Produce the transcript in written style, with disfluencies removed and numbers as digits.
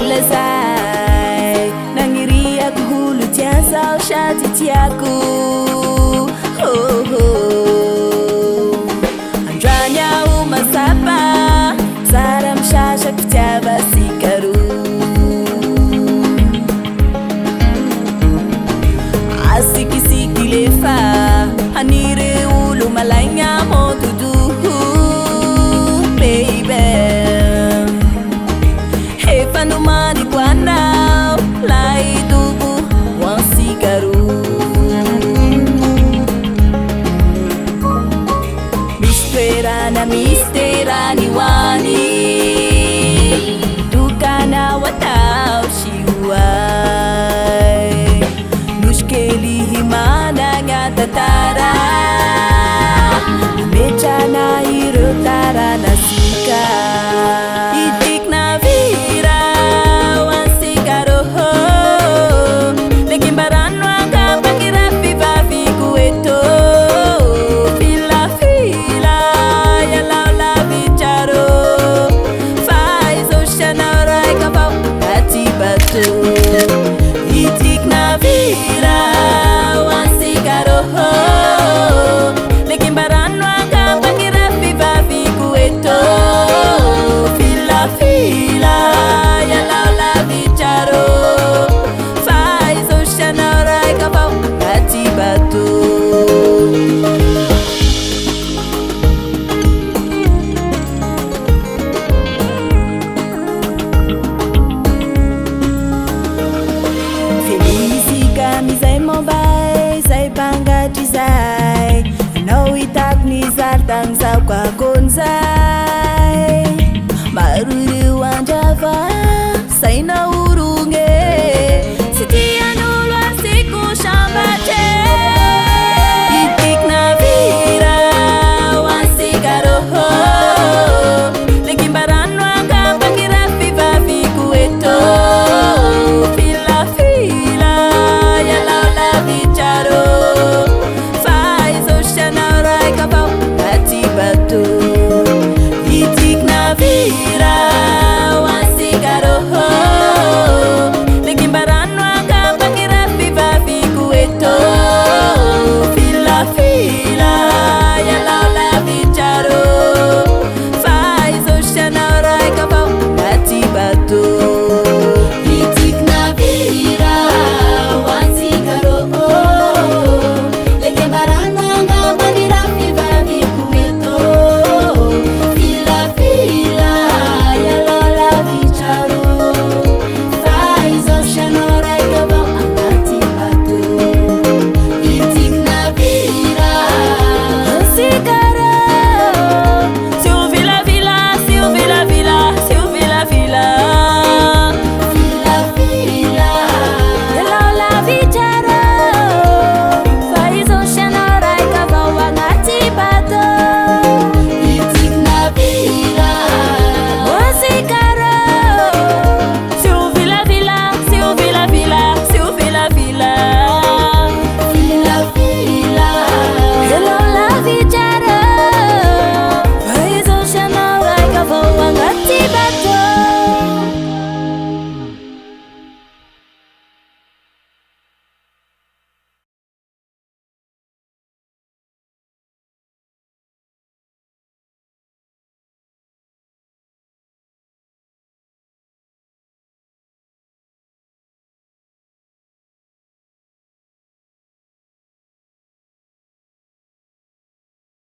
Elazay nangiriako holo tian zao sady tiako andrany aho mazapa zara misasako fitiava sikaro asikisiky lefa hanire olo malaigna montodoho baby efa nomaniko anao laidobo wansikaro misterany wani dukanao atao sihoay nuskely himanagna tantara ametrana ireo taranasika itiky navira wansikaro lekimbarano akapangira fivaviko eto filafila yalaola vicharo faizoshanao raika vao ati bato itiky navira wansikaro lekimbarano akapangira fivaviko eto filafila yalaola vicharo faizoshanao raika vao ati bato Mizay mombay zay pangatry zay anao hitako nizary tagny zao kakonzay maro ireo andrava sainao